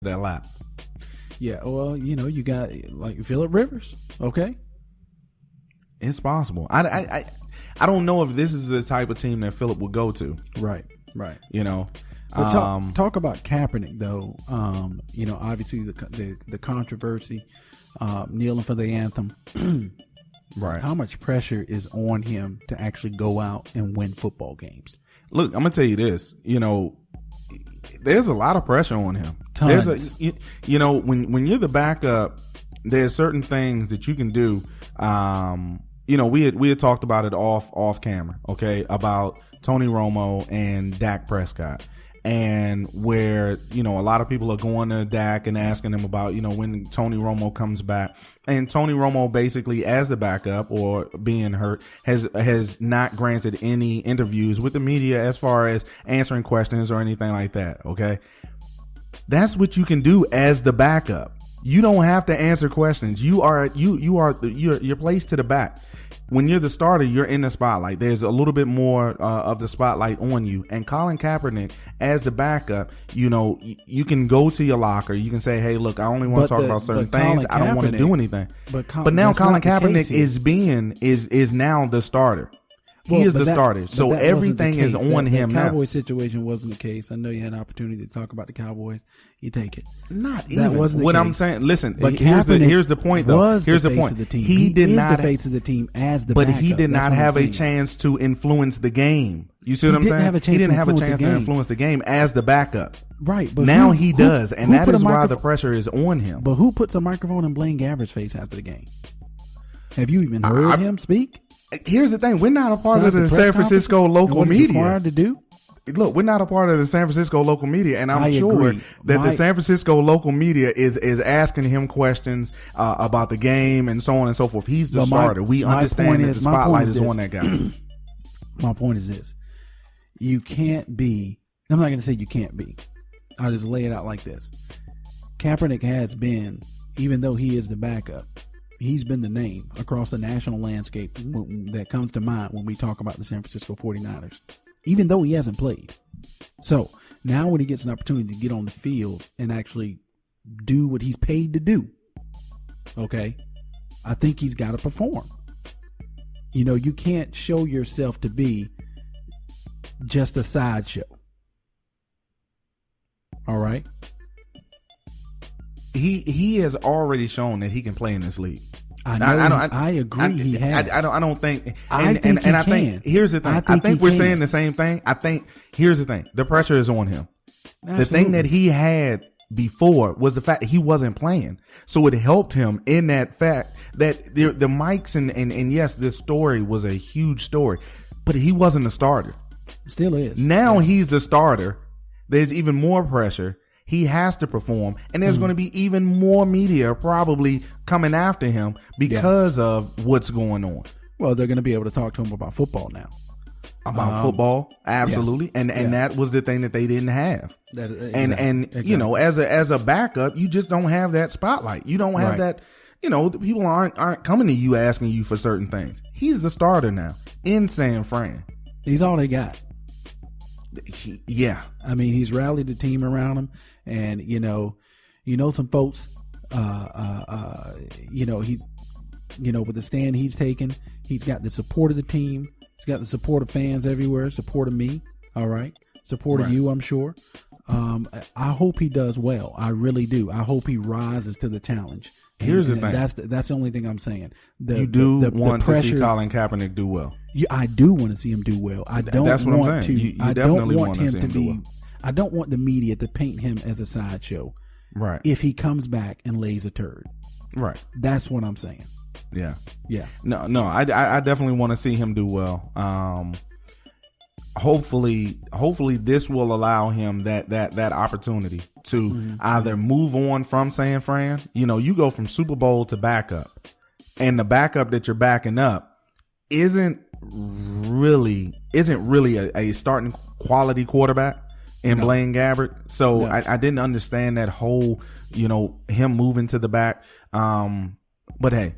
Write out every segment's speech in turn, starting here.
that lap. Yeah, well, you got like Phillip Rivers. Okay, it's possible. I don't know if this is the type of team that Phillip would go to. Right. But talk about Kaepernick though. Obviously the controversy, kneeling for the anthem. Right. How much pressure is on him to actually go out and win football games? Look, I'm gonna tell you this. There's a lot of pressure on him. Tons. When you're the backup, there's certain things that you can do. We had talked about it off camera, okay, about Tony Romo and Dak Prescott, and where a lot of people are going to Dak and asking him about when Tony Romo comes back, and Tony Romo basically as the backup or being hurt has not granted any interviews with the media as far as answering questions or anything like that. Okay, that's what you can do as the backup. You don't have to answer questions. You're placed to the back. When you're the starter, you're in the spotlight. There's a little bit more of the spotlight on you. And Colin Kaepernick, as the backup, you can go to your locker. You can say, "Hey, look, I only want to talk about certain things. I don't want to do anything." But now Colin Kaepernick is now the starter. He is the starter, so everything is on him now. The Cowboys situation wasn't the case. I know you had an opportunity to talk about the Cowboys. You take it. Not that even. wasn't what the I'm case. saying. Listen, but here's the point, though. Here's the point. Of the team. He did not the face of the team as the but backup. he did That's not what have I'm a saying. chance to influence the game. You see what I'm saying? He didn't have a chance to influence the game as the backup. Right, but now he does, and that is why the pressure is on him. But who puts a microphone in Blaine Gabbert's face after the game? Have you even heard him speak? Here's the thing: we're not a part of the San Francisco local media. Required to do? Look, we're not a part of the San Francisco local media, and I'm sure that the San Francisco local media is asking him questions about the game and so on and so forth. He's the starter. We understand that the spotlight is on that guy. My point is this: you can't be. I'm not going to say you can't be. I'll just lay it out like this: Kaepernick has been, even though he is the backup, he's been the name across the national landscape that comes to mind when we talk about the San Francisco 49ers, even though he hasn't played. So now when he gets an opportunity to get on the field and actually do what he's paid to do, okay, I think he's got to perform. You can't show yourself to be just a sideshow. All right? He has already shown that he can play in this league. I agree. He has. I don't think. I think here's the thing. I think we're saying the same thing. I think here's the thing. The pressure is on him. Absolutely. The thing that he had before was the fact that he wasn't playing. So it helped him in that fact that the mics and yes, this story was a huge story, but he wasn't the starter. Still is. Now he's the starter. There's even more pressure. He has to perform, and there's going to be even more media probably coming after him because of what's going on. Well, they're going to be able to talk to him about football now. About football, absolutely, and that was the thing that they didn't have. Exactly. As a backup, you just don't have that spotlight. You don't have that. People aren't coming to you asking you for certain things. He's the starter now in San Fran. He's all they got. I mean, he's rallied the team around him, and some folks, he's, with the stand he's taken, he's got the support of the team, he's got the support of fans everywhere, support of me, all right, support of you, I'm sure. I hope he does well. I really do. I hope he rises to the challenge. Here's the thing. That's the only thing I'm saying. You do want to see Colin Kaepernick do well. I do want to see him do well. That's what I'm saying. You definitely want him to be. Well. I don't want the media to paint him as a sideshow. Right. If he comes back and lays a turd. Right. That's what I'm saying. Yeah. Yeah. No. I definitely want to see him do well. Hopefully this will allow him that opportunity to either move on from San Fran. You go from Super Bowl to backup, and the backup that you're backing up isn't really a starting quality quarterback in Blaine Gabbert. So I didn't understand that whole, him moving to the back. But hey,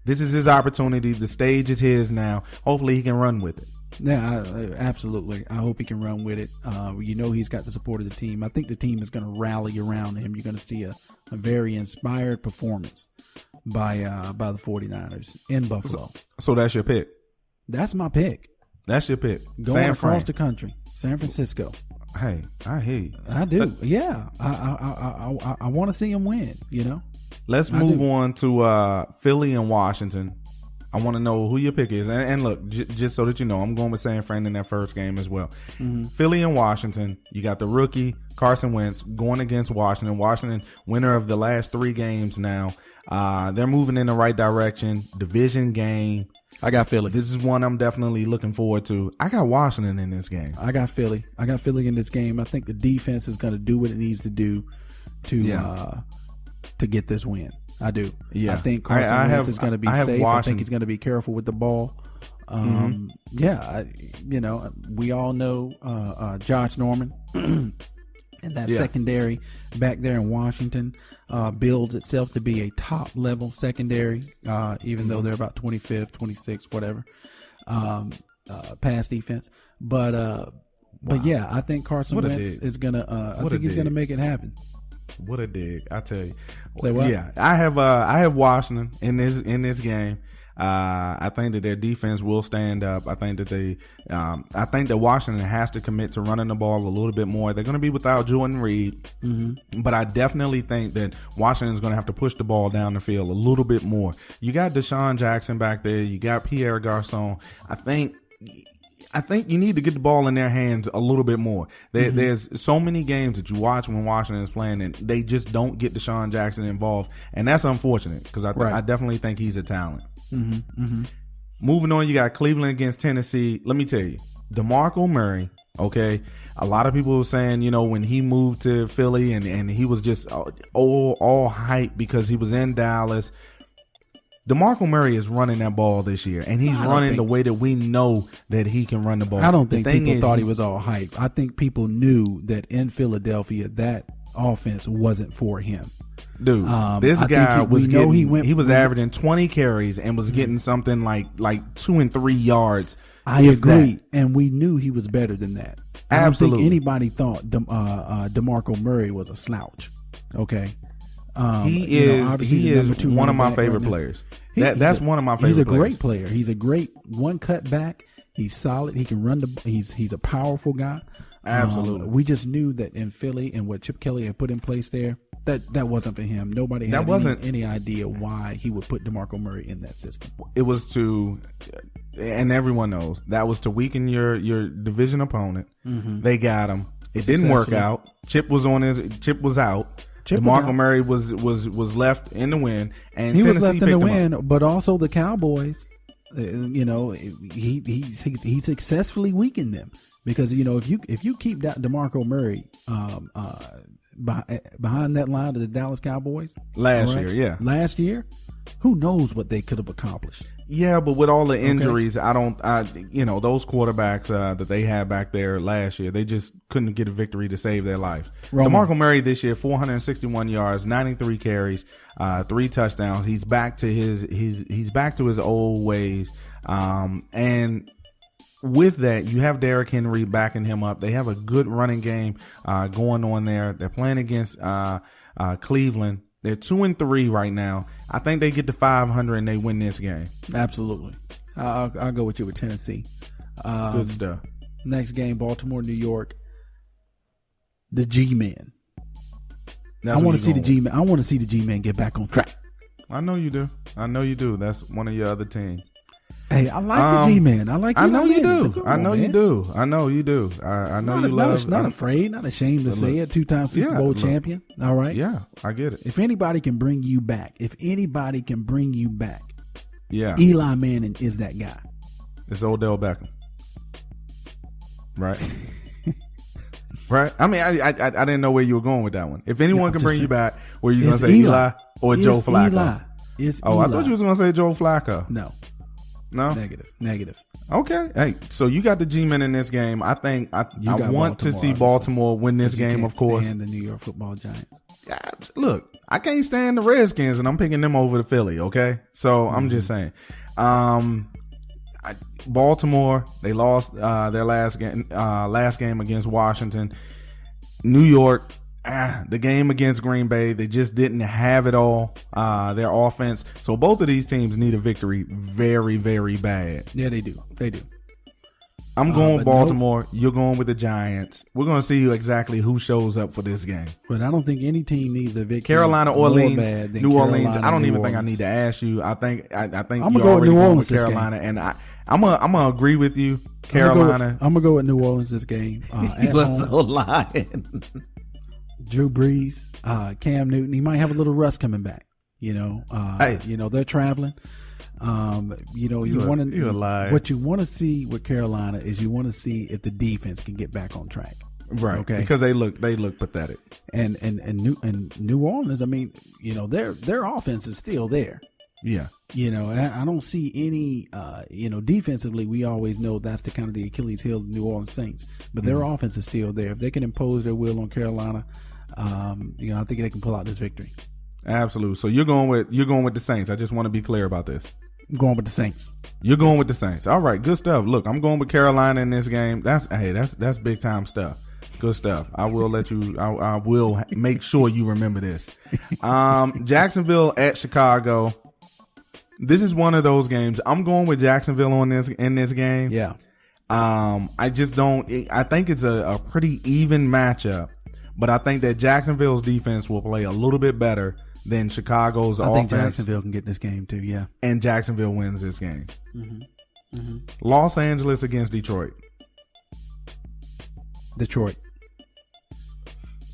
this is his opportunity. The stage is his now. Hopefully he can run with it. Yeah, absolutely. I hope he can run with it. He's got the support of the team. I think the team is going to rally around him. You're going to see a very inspired performance by the 49ers in Buffalo. So that's your pick? That's my pick. That's your pick? Going across the country. San Francisco. Hey, I hear you. I do. Yeah. I want to see him win, Let's move on to Philly and Washington. I want to know who your pick is. And look, just so that you know, I'm going with San Fran in that first game as well. Mm-hmm. Philly and Washington. You got the rookie Carson Wentz going against Washington. Washington, winner of the last 3 games now. They're moving in the right direction. Division game. I got Philly. This is one I'm definitely looking forward to. I got Washington in this game. I got Philly. In this game. I think the defense is going to do what it needs to do to get this win. I do. Yeah. I think Carson Wentz is going to be safe. I think he's going to be careful with the ball. Yeah. We all know Josh Norman and that secondary back there in Washington builds itself to be a top level secondary, even though they're about 25th, 26th, whatever, pass defense. But yeah, I think Carson Wentz is going to, I think he's going to make it happen. What a dig, I tell you. Say what? Yeah, I have Washington in this game. I think that their defense will stand up. I think that Washington has to commit to running the ball a little bit more. They're going to be without Jordan Reed, but I definitely think that Washington is going to have to push the ball down the field a little bit more. You got Deshaun Jackson back there. You got Pierre Garçon. I think you need to get the ball in their hands a little bit more. There's so many games that you watch when Washington is playing and they just don't get Deshaun Jackson involved. And that's unfortunate because I definitely think he's a talent. Moving on, you got Cleveland against Tennessee. Let me tell you, DeMarco Murray, okay? A lot of people were saying, when he moved to Philly and he was just all hype because he was in Dallas. DeMarco Murray is running that ball this year, and he's running the way that we know that he can run the ball. I don't think people thought he was all hype. I think people knew that in Philadelphia that offense wasn't for him. Dude, this guy he was averaging 20 carries and was getting something like 2 and 3 yards. I agree, and we knew he was better than that. I don't think anybody thought DeMarco Murray was a slouch. Okay. He is one of my favorite players. That's one of my favorite players. He's a great player. He's a great one cut back. He's solid. He can run he's a powerful guy. Absolutely. We just knew that in Philly and what Chip Kelly had put in place there, that wasn't for him. Nobody had any idea why he would put DeMarco Murray in that system. It was and everyone knows, that was to weaken your division opponent. They got him. It didn't work out. Chip was out. DeMarco Murray was left in the win, and he Tennessee was left in the win. up. But also the Cowboys, he successfully weakened them because if you keep DeMarco Murray behind that line of the Dallas Cowboys last year, who knows what they could have accomplished. Yeah, but with all the injuries, those quarterbacks that they had back there last year, they just couldn't get a victory to save their life. DeMarco Murray this year, 461 yards, 93 carries, 3 touchdowns. He's back to his old ways. And with that, you have Derrick Henry backing him up. They have a good running game going on there. They're playing against Cleveland. They're 2-3 right now. I think they get to 500 and they win this game. Absolutely. I'll go with you with Tennessee. Good stuff. Next game, Baltimore, New York. The G-Men. I want to see the G-Men. I want to see the G-Men get back on track. I know you do. That's one of your other teams. Hey, I like the G-Men. I know you do. I know you do. I know you do. I know you love. Not afraid, not ashamed to say it. 2-time Super Bowl champion. All right. Yeah, I get it. If anybody can bring you back, yeah, Eli Manning is that guy. It's Odell Beckham, right? Right. I mean, I didn't know where you were going with that one. If anyone can bring you back, were you going to say Eli or Joe Flacco? I thought you was going to say Joe Flacco. No. Negative. Okay. Hey, so you got the G-Men in this game. I think I want to see Baltimore win this game, of course. And the New York Football Giants. Look, I can't stand the Redskins, and I'm picking them over the Philly, okay? So I'm just saying. Baltimore, they lost their last game against Washington. New York, the game against Green Bay, they just didn't have it all, their offense. So both of these teams need a victory very, very bad. Yeah, they do. I'm going with Baltimore. You're going with the Giants. We're going to see exactly who shows up for this game. But I don't think any team needs a victory. Carolina, Orleans, New Orleans. Carolina, I don't even think I need to ask you. I think you already going with Carolina, and I'm gonna agree with you. Carolina. I'm gonna go with New Orleans this game. You was so lying. Drew Brees, Cam Newton. He might have a little rust coming back. They're traveling. What you want to see with Carolina is you want to see if the defense can get back on track. Right. Okay. Because they look pathetic. And New Orleans, I mean, their offense is still there. Yeah. I don't see any, defensively, we always know that's the kind of the Achilles heel of the New Orleans Saints, but their offense is still there. If they can impose their will on Carolina, I think they can pull out this victory. Absolutely. So you're going with the Saints. I just want to be clear about this. I'm going with the Saints. You're going with the Saints. All right. Good stuff. Look, I'm going with Carolina in this game. That's big time stuff. Good stuff. I will let you, I will make sure you remember this. Jacksonville at Chicago. This is one of those games. I'm going with Jacksonville in this game. Yeah. I think it's a pretty even matchup, but I think that Jacksonville's defense will play a little bit better than Chicago's offense. I think Jacksonville can get this game too, yeah. And Jacksonville wins this game. Mm-hmm. Mm-hmm. Los Angeles against Detroit. Detroit.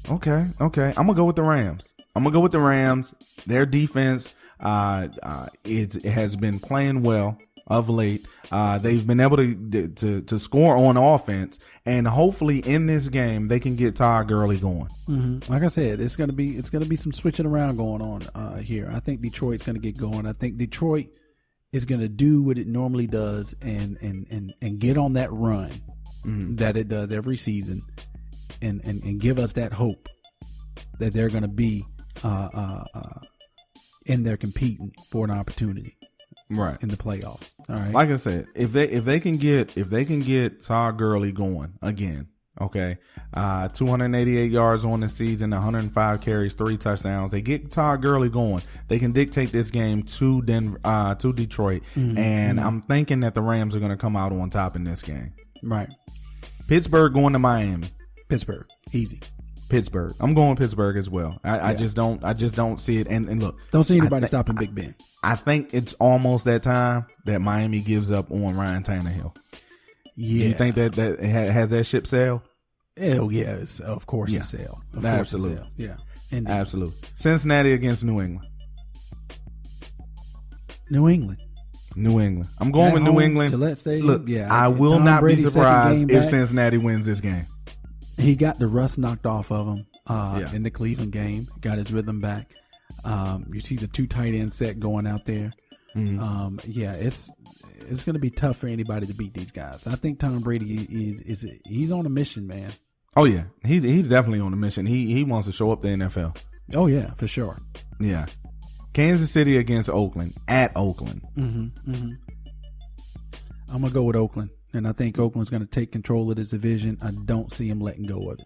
Okay. I'm going to go with the Rams. Their defense it has been playing well of late. They've been able to score on offense, and hopefully in this game they can get Todd Gurley going. Mm-hmm. Like I said, it's gonna be some switching around going on here. I think Detroit's gonna get going. I think Detroit is gonna do what it normally does and get on that run that it does every season, and give us that hope that they're gonna be in there competing for an opportunity. Right. In the playoffs. All right. Like I said, if they can get Todd Gurley going again, okay, 288 yards on the season, 105 carries, 3 touchdowns. They get Todd Gurley going. They can dictate this game to Detroit, and I'm thinking that the Rams are going to come out on top in this game. Right. Pittsburgh going to Miami. Pittsburgh, easy. Pittsburgh. I'm going Pittsburgh as well. I just don't see it. And look, don't see anybody stopping Big Ben. I think it's almost that time that Miami gives up on Ryan Tannehill. Yeah. You think that has that ship sailed? Oh yeah, of course it sailed. Absolutely. Yeah. Indeed. Absolutely. Cincinnati against New England. New England. I'm going with New England. Gillette Stadium. Look, yeah. I will Tom not Brady's be surprised if Cincinnati wins this game. He got the rust knocked off of him in the Cleveland game. Got his rhythm back. You see the 2 tight end set going out there. It's going to be tough for anybody to beat these guys. I think Tom Brady he's on a mission, man. Oh yeah, he's definitely on a mission. He wants to show up the NFL. Oh yeah, for sure. Yeah. Kansas City against Oakland at Oakland. I'm gonna go with Oakland, and I think Oakland's gonna take control of this division. I don't see him letting go of it.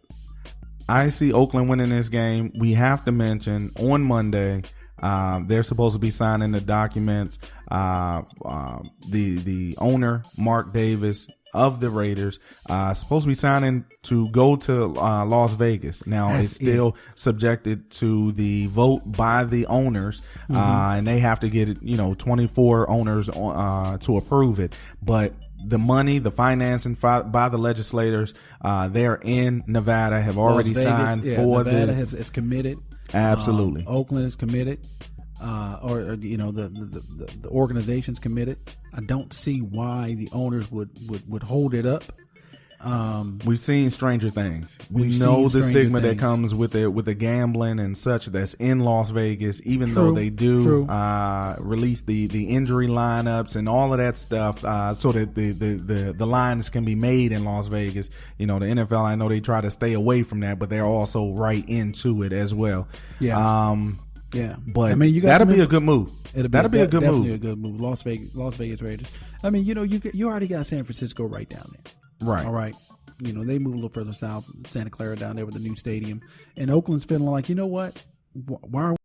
I see Oakland winning this game. We have to mention on Monday, they're supposed to be signing the documents. The owner, Mark Davis of the Raiders, supposed to be signing to go to Las Vegas. Now it's still subjected to the vote by the owners, and they have to get it, 24 owners to approve it. But the money, the financing by the legislators, they're in Nevada, have already signed for Nevada is committed. Absolutely. Oakland is committed. The organization's committed. I don't see why the owners would hold it up. We've seen stranger things. We know the stigma that comes with the gambling and such that's in Las Vegas, even though they do release the injury lineups and all of that stuff, so that the lines can be made in Las Vegas. The NFL, I know they try to stay away from that, but they're also right into it as well. Yeah. Yeah, But I mean, you got that'll be a good move. That'll be a good definitely move. a good move. Las Vegas Raiders. I mean, you already got San Francisco right down there. Right. All right. They move a little further south, Santa Clara down there with the new stadium, and Oakland's feeling like, you know what? Why are